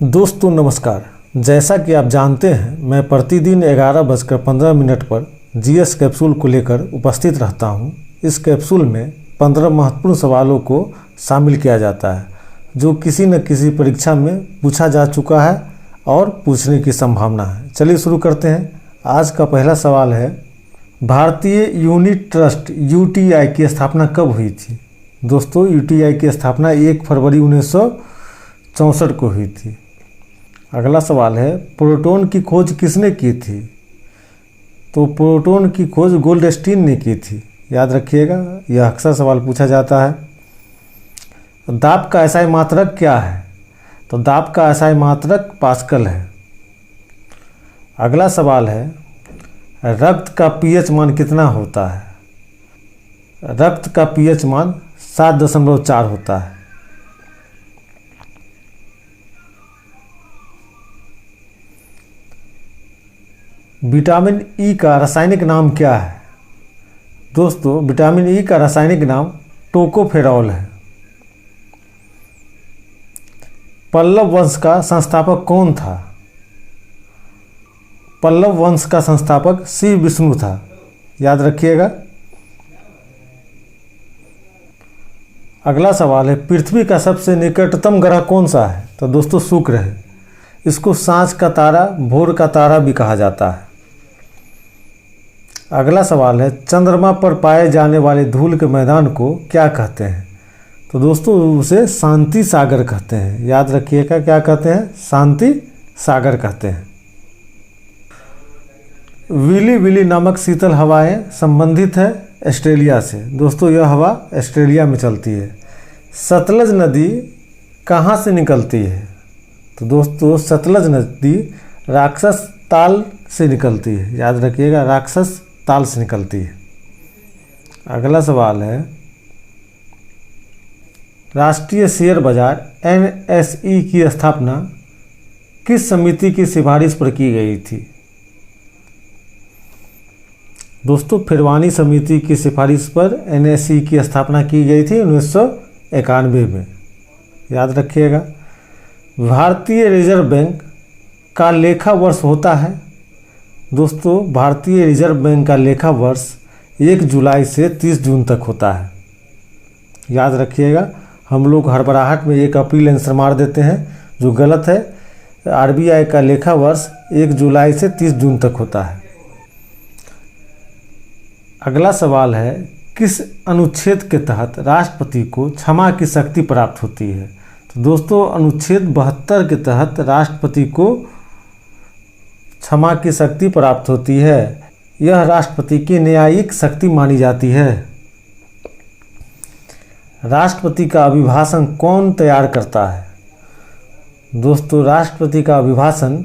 दोस्तों नमस्कार। जैसा कि आप जानते हैं, मैं प्रतिदिन 11:15 पर जीएस कैप्सूल को लेकर उपस्थित रहता हूं। इस कैप्सूल में 15 महत्वपूर्ण सवालों को शामिल किया जाता है जो किसी न किसी परीक्षा में पूछा जा चुका है और पूछने की संभावना है। चलिए शुरू करते हैं। आज का पहला सवाल है, भारतीय यूनिट ट्रस्ट यूटीआई की स्थापना कब हुई थी? दोस्तों, यूटीआई की स्थापना 1 फरवरी 1964 को हुई थी। अगला सवाल है, प्रोटॉन की खोज किसने की थी? तो प्रोटॉन की खोज गोल्डस्टीन ने की थी। याद रखिएगा, यह अक्सर सवाल पूछा जाता है। दाब का एसआई मात्रक क्या है? तो दाब का एसआई मात्रक पास्कल है। अगला सवाल है, रक्त का पीएच मान कितना होता है? रक्त का पीएच मान 7.4 होता है। विटामिन ई का रासायनिक नाम क्या है? दोस्तों, विटामिन ई का रासायनिक नाम टोकोफेरॉल है। पल्लव वंश का संस्थापक कौन था? पल्लव वंश का संस्थापक श्री विष्णु था। याद रखिएगा। अगला सवाल है, पृथ्वी का सबसे निकटतम ग्रह कौन सा है? तो दोस्तों, शुक्र है। इसको सांझ का तारा, भोर का तारा भी कहा जाता है। अगला सवाल है, चंद्रमा पर पाए जाने वाले धूल के मैदान को क्या कहते हैं? तो दोस्तों, उसे शांति सागर कहते हैं। याद रखिएगा, क्या कहते हैं? शांति सागर कहते हैं। विली विली नामक शीतल हवाएं संबंधित है ऑस्ट्रेलिया से। दोस्तों, यह हवा ऑस्ट्रेलिया में चलती है। सतलज नदी कहाँ से निकलती है? तो दोस्तों, सतलज नदी राक्षस ताल से निकलती है। याद रखिएगा, राक्षस ताल से निकलती है। अगला सवाल है, राष्ट्रीय शेयर बाजार एनएसई की स्थापना किस समिति की सिफारिश पर की गई थी? दोस्तों, फिरवानी समिति की सिफारिश पर एनएसई की स्थापना की गई थी 1991 में। याद रखिएगा। भारतीय रिजर्व बैंक का लेखा वर्ष होता है? दोस्तों, भारतीय रिजर्व बैंक का लेखा वर्ष 1 जुलाई से 30 जून तक होता है। याद रखिएगा, हम लोग हड़बड़ाहट में 1 अप्रैल आंसर मार देते हैं, जो गलत है। आरबीआई का लेखा वर्ष 1 जुलाई से 30 जून तक होता है। अगला सवाल है, किस अनुच्छेद के तहत राष्ट्रपति को क्षमा की शक्ति प्राप्त होती है? तो दोस्तों, अनुच्छेद 72 के तहत राष्ट्रपति को क्षमा की शक्ति प्राप्त होती है। यह राष्ट्रपति की न्यायिक शक्ति मानी जाती है। राष्ट्रपति का अभिभाषण कौन तैयार करता है? दोस्तों, राष्ट्रपति का अभिभाषण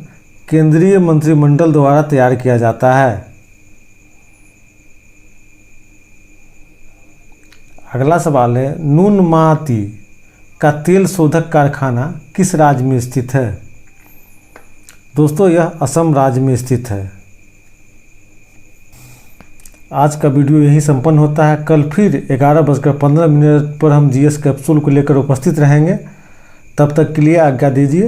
केंद्रीय मंत्रिमंडल द्वारा तैयार किया जाता है। अगला सवाल है, नूनमाती का तेल शोधक कारखाना किस राज्य में स्थित है? दोस्तों, यह असम राज्य में स्थित है। आज का वीडियो यहीं संपन्न होता है। कल फिर 11:15 पर हम जीएस कैप्सूल को लेकर उपस्थित रहेंगे। तब तक के लिए आज्ञा दीजिए।